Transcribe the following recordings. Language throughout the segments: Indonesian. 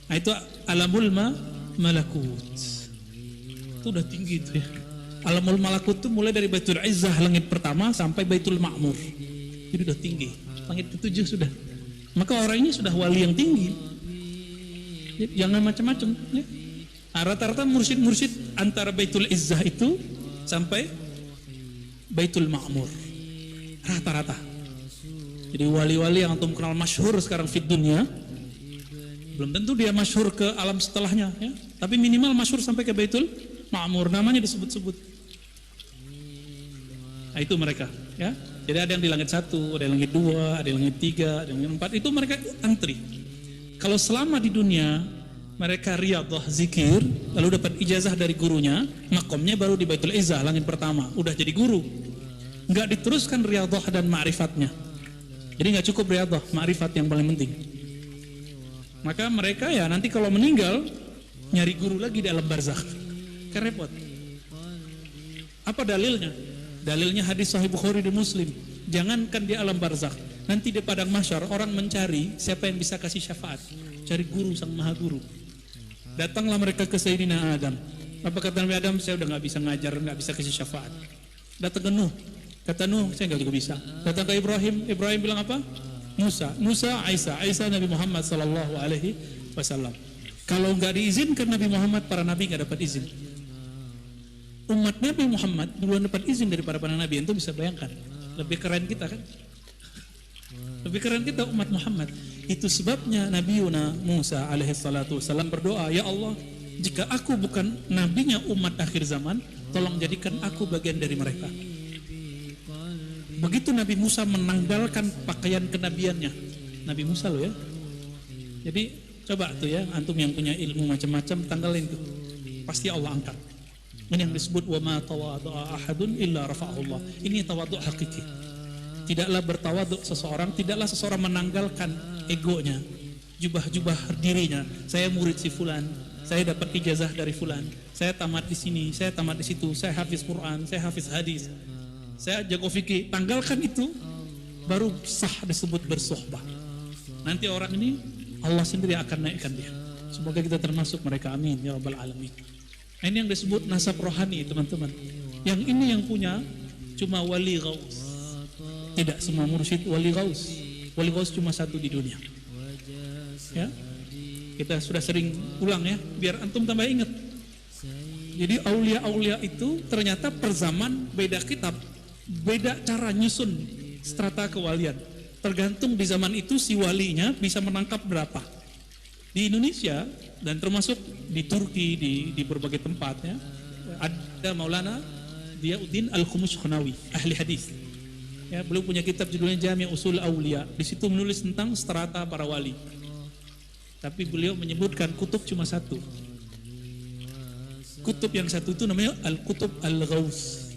Nah, itu alamul malakut. Itu udah tinggi itu ya. Alamul malakut itu mulai dari Baitul Izzah langit pertama sampai Baitul Ma'mur. Jadi udah tinggi. Langit ke-7 sudah. Maka orang ini sudah wali yang tinggi. Jadi, jangan macam-macam ya. Nah, rata-rata mursyid-mursyid antara Baitul Izzah itu sampai Baitul Ma'mur. Rata-rata. Jadi wali-wali yang antum kenal masyhur sekarang di dunia, belum tentu dia masyhur ke alam setelahnya ya. Tapi minimal masyhur sampai ke Baitul Ma'mur, namanya disebut-sebut. Nah, itu mereka ya. Jadi ada yang di langit 1, ada yang langit 2, ada yang langit 3, ada yang langit 4. Itu mereka antri. Kalau selama di dunia mereka riyadhah zikir, lalu dapat ijazah dari gurunya, makomnya baru di Baitul Izzah langit pertama, udah jadi guru. Enggak diteruskan riyadhah dan ma'rifatnya. Jadi enggak cukup riyadhah, ma'rifat yang paling penting. Maka mereka ya nanti kalau meninggal nyari guru lagi di alam barzakh. Kan repot. Apa dalilnya? Dalilnya hadis Sahih Bukhari dan Muslim. Jangankan di alam barzakh, nanti di padang mahsyar orang mencari siapa yang bisa kasih syafaat. Cari guru sang maha guru. Datanglah mereka ke Sayyidina Adam. Apa kata Nabi Adam? Saya udah nggak bisa ngajar, nggak bisa kasih syafaat. Datang ke Nuh. Kata Nuh, saya nggak bisa. Datang ke Ibrahim. Ibrahim bilang apa? Musa, Isa Nabi Muhammad sallallahu alaihi wasallam. Kalau nggak diizinkan Nabi Muhammad, para nabi nggak dapat izin. Umat Nabi Muhammad duluan dapat izin daripada para nabi. Itu bisa bayangkan. Lebih keren kita kan? Lebih keren kita umat Muhammad. Itu sebabnya Nabi Yuna Musa alaihi salatu wasallam berdoa, ya Allah, jika aku bukan nabinya umat akhir zaman, tolong jadikan aku bagian dari mereka. Begitu Nabi Musa menanggalkan pakaian kenabiannya. Nabi Musa loh ya. Jadi coba tuh ya, antum yang punya ilmu macam-macam tanggalin tuh. Pasti Allah angkat. Ini yang disebut wa ma tawadha'a ahadun illa rafa'ahu Allah. Ini tawadhu' hakiki. Tidaklah bertawadhu seseorang, tidaklah seseorang menanggalkan egonya, jubah-jubah dirinya. Saya murid si fulan, saya dapat ijazah dari fulan, saya tamat di sini, saya tamat di situ, saya hafiz Quran, saya hafiz hadis, saya jago fikih. Tanggalkan itu, baru sah disebut bersohbah. Nanti orang ini Allah sendiri akan naikkan dia. Semoga kita termasuk mereka, amin ya rabbal alamin. Ini yang disebut nasab rohani, teman-teman. Yang ini yang punya cuma wali ghaus. Tidak semua mursyid wali ghaus. Wali ghaus cuma satu di dunia. Ya, kita sudah sering ulang ya, biar antum tambah ingat. Jadi aulia-aulia itu ternyata per zaman beda kitab, beda cara nyusun strata kewalian. Tergantung di zaman itu si walinya bisa menangkap berapa. Di Indonesia dan termasuk di Turki, di berbagai tempat ya, ada Maulana Diyauddin Al-Khumushkhonawi, ahli hadis. Ya, beliau punya kitab judulnya Jami' Usul Aulia. Di situ menulis tentang strata para wali. Tapi beliau menyebutkan kutub cuma satu. Kutub yang satu itu namanya Al-Kutub Al-Ghaus.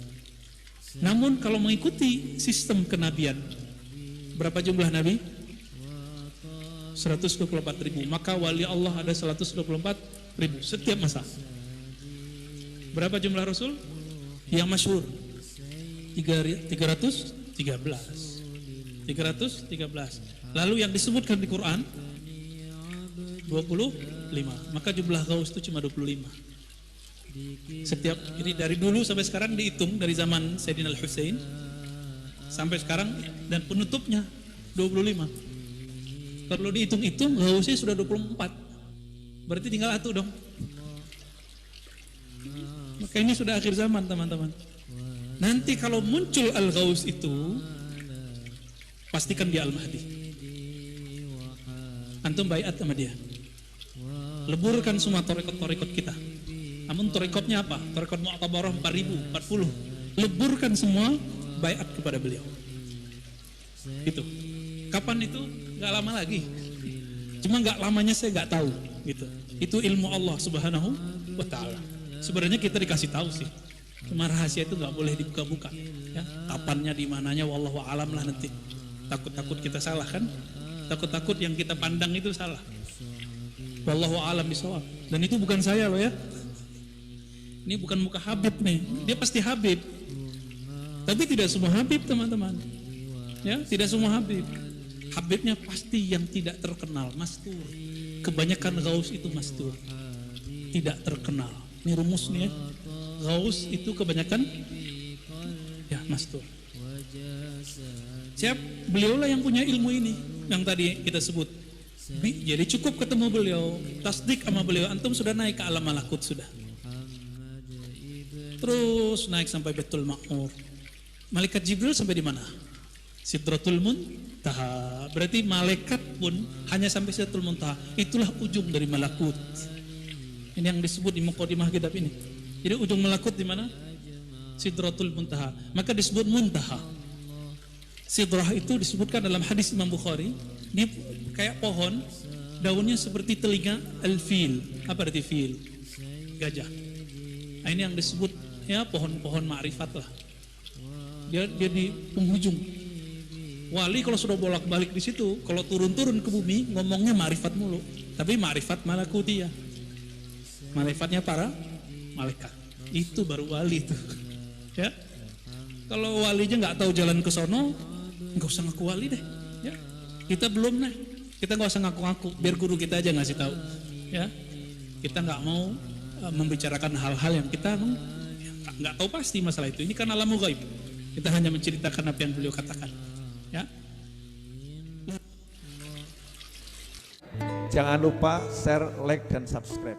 Namun kalau mengikuti sistem kenabian, berapa jumlah nabi? 124.000. Maka wali Allah ada 124.000 setiap masa. Berapa jumlah rasul? Yang masyhur 313. Lalu yang disebutkan di Quran 25. Maka jumlah gaus itu cuma 25. Setiap ini dari dulu sampai sekarang dihitung dari zaman Sayyidina Al-Husain sampai sekarang dan penutupnya 25. Kalau dihitung-hitung gausnya sudah 24. Berarti tinggal satu dong. Maka ini sudah akhir zaman, teman-teman. Nanti kalau muncul Al-Ghaus itu, pastikan dia Al-Mahdi. Antum baiat sama dia. Leburkan semua torikot-torikot kita. Namun torikotnya apa? Torikot Mu'tabarah 4040. Leburkan semua, baiat kepada beliau. Gitu. Kapan itu? Gak lama lagi. Cuma gak lamanya saya gak tahu. Gitu. Itu ilmu Allah Subhanahu wa ta'ala. Sebenarnya kita dikasih tahu sih. Cuma rahasia itu nggak boleh dibuka-buka. Ya, kapannya, di mananya, wallahu alam lah nanti. Takut-takut kita salah kan? Takut-takut yang kita pandang itu salah. Wallahu alam bisawab. Dan itu bukan saya loh ya. Ini bukan muka Habib nih. Dia pasti Habib. Tapi tidak semua Habib, teman-teman. Ya, tidak semua Habib. Habibnya pasti yang tidak terkenal, mastur. Kebanyakan gaus itu mastur, tidak terkenal. Ini rumus nih ya. Gaus itu kebanyakan ya mastur. Siap, beliaulah yang punya ilmu ini yang tadi kita sebut. Jadi cukup ketemu beliau, tasdik sama beliau, antum sudah naik ke alam malakut sudah. Terus naik sampai Baitul Ma'mur. Malaikat Jibril sampai di mana? Sidratul Muntaha. Berarti malaikat pun hanya sampai Sidratul Muntaha. Itulah ujung dari malakut. Ini yang disebut di mukadimah kitab ini. Jadi ujung malakut di mana? Sidratul Muntaha. Maka disebut Muntaha. Sidrah itu disebutkan dalam hadis Imam Bukhari, dia kayak pohon, daunnya seperti telinga al-fil. Apa arti fil? Gajah. Nah, ini yang disebut ya pohon-pohon ma'rifat lah. Dia di penghujung. Wali kalau sudah bolak-balik di situ, kalau turun-turun ke bumi ngomongnya ma'rifat mulu, tapi ma'rifat malakutiyah. Ma'rifatnya para malaikat. Itu baru wali itu. Ya. Kalau walinya nggak tahu jalan ke sono, nggak usah ngaku wali deh. Ya. Kita belum nih. Kita nggak usah ngaku-ngaku, biar guru kita aja ngasih tahu. Ya. Kita nggak mau membicarakan hal-hal yang kita nggak tahu pasti masalah itu. Ini kan alam ghaib. Kita hanya menceritakan apa yang beliau katakan. Ya. Jangan lupa share, like, dan subscribe.